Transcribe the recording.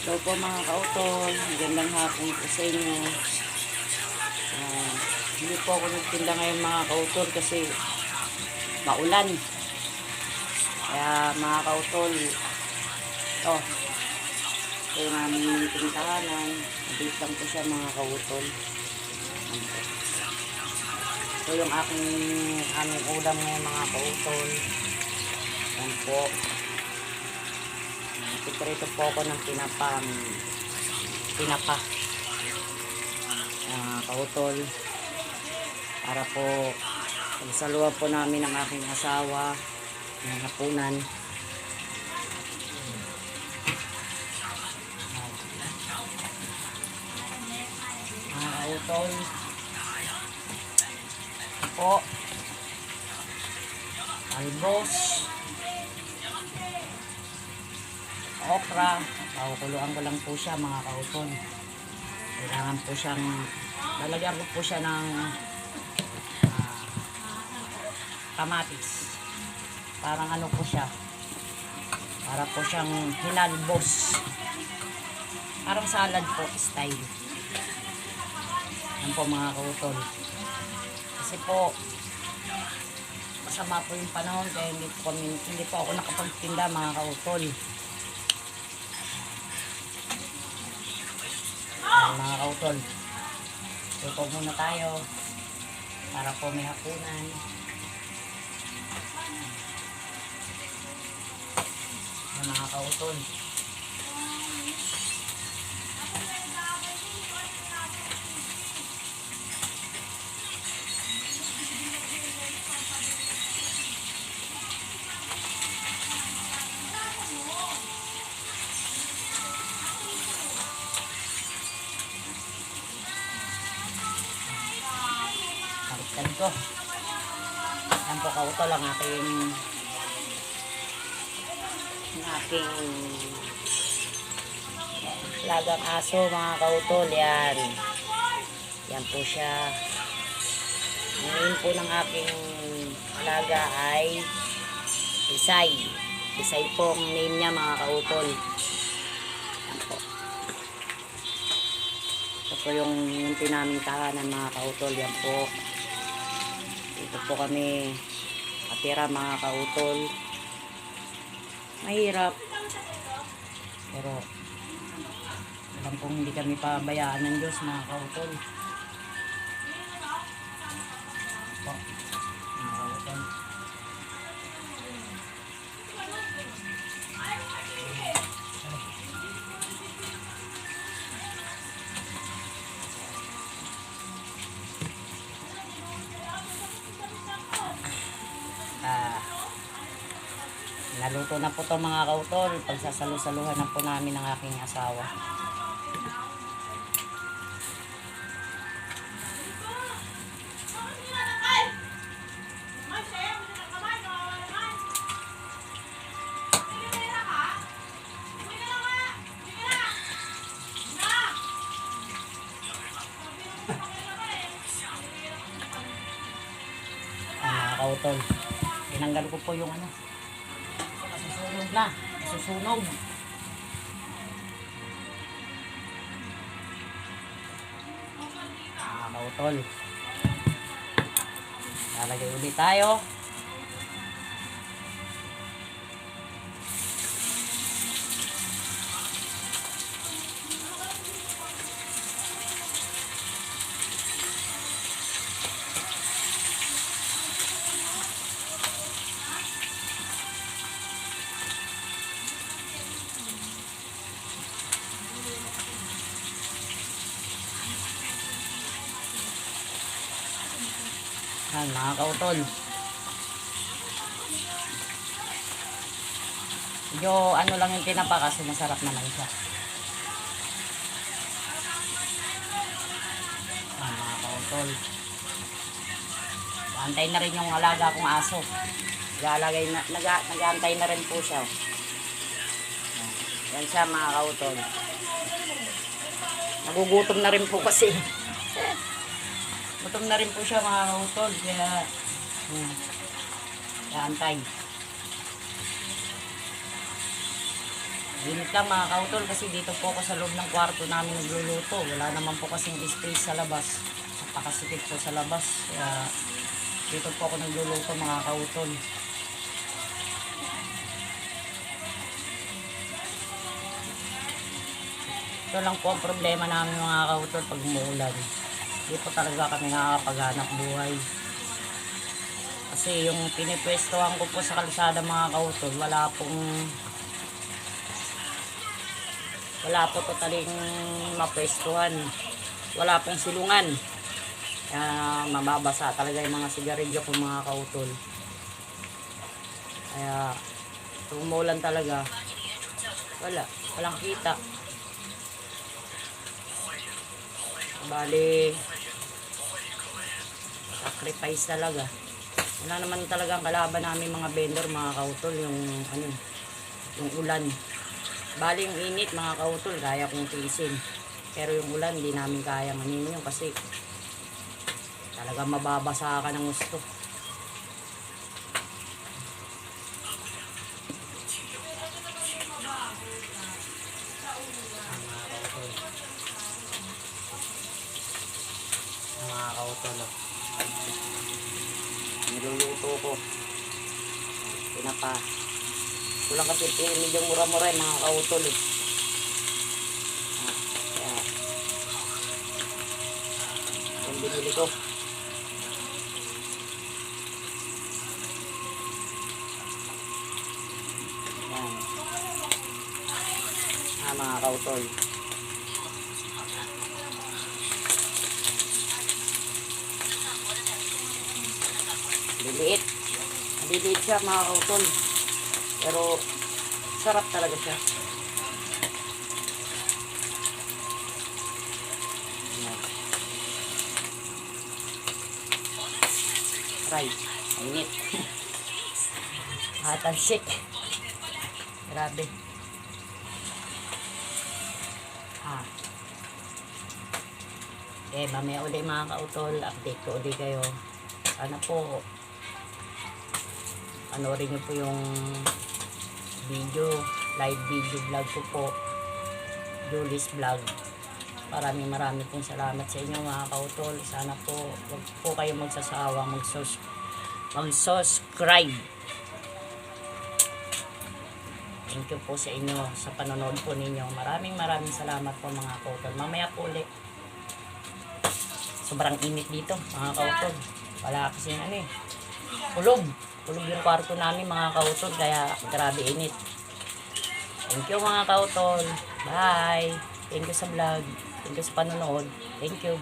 So po mga kautol, magandang hapon po sa inyo. Hindi po ako nagtinda ngayon mga kautol kasi maulan. Kaya mga kautol, ito yung aming tindahanan. Mabilis lang po siya mga kautol. Ito yung aming ulam ngayon mga kautol. Yan po. Piprito po ako ng pinapa kautol para po pagsaluhan po namin ang aking asawa ng hapunan. Mga kautol po albos, okra, pakukuluan ko lang po siya mga kautol. Kailangan po siyang lalagyan ko po siya ng kamatis. Parang ano po siya, para po siyang hinalbos, parang salad po style. Yan po mga kautol, kasi po masama po yung panahon kaya hindi po ako nakapagtinda mga kautol. Mga kautol, tutok muna tayo para po may hapunan. Mga kautol, baliktad ko. Yan po kautol ang aking lagang aso mga kautol. Yan po siya. Ngayon po ng aking alaga ay Isay po ang name niya mga kautol. Yan po. Ito po yung naming tahanan mga kautol. Yan po. Dito po kami katira mga kautol. Mahirap, pero alam kong hindi kami pabayaan ng Diyos mga kautol. Po, mga kautol. Naluto na po ito mga kautol. Pagsasalu-saluhan na po namin ng aking asawa. Mga kautol, tinanggal ko po yung nasusunog. Mga kautol, lalagay ulit tayo. Mga kautol, medyo ano lang yung tinapa kasi masarap naman siya. Mga kautol, antay na rin yung alaga kong aso. Nag-aantay na rin po siya. Yan siya mga kautol. Nagugutom na rin po kasi. Gutom na rin po siya mga kautol. Kaya antay. Init lang mga kautol kasi dito po ako sa loob ng kwarto namin nagluluto. Wala naman po kasing space sa labas. Napakasikip po sa labas. Kaya dito po ako nagluluto mga kautol. Ito lang po ang problema namin mga kautol pag umuulan. Hindi po talaga kami nakakapaghanap buhay. Kasi yung pinipwestohan ko po sa kalsada mga kautol, wala po totaling mapwestuhan. Wala pong silungan. Kaya mababasa talaga yung mga sigarilyo ko mga kautol. Kaya kung umulan talaga, walang kita. Bali, sacrifice talaga. Wala naman talagang kalaban namin mga vendor mga kautol, yung ulan. Bali yung init mga kautol, kaya kong tiisin. Pero yung ulan, hindi namin kaya manin yun kasi talagang mababasa ka ng gusto. Mga kautol, niluluto ko pinapa. Ito lang kasi medyo mura-mura yung mga kautol eh. Kaya yung binili ko. Yan mga kautol. Liliit siya mga kautol, pero sarap talaga siya. Try, init. Hatan shake, grabe. Okay, mamaya ulit mga kautol, update ko ulit kayo. Sana po panoorin nyo po yung live video vlog ko po, Julie's Vlog. Maraming pong salamat sa inyo mga kautol. Sana po huwag po kayo magsasawa mag-subscribe. Thank you po sa inyo sa panonood po ninyo. Maraming salamat po mga kautol. Mamaya po ulit. Sobrang init dito mga kautol. Wala kasing kulog yung kwarto namin mga kautol, kaya grabe init. Thank you mga kautol. Bye. Thank you sa vlog. Thank you sa panonood. Thank you.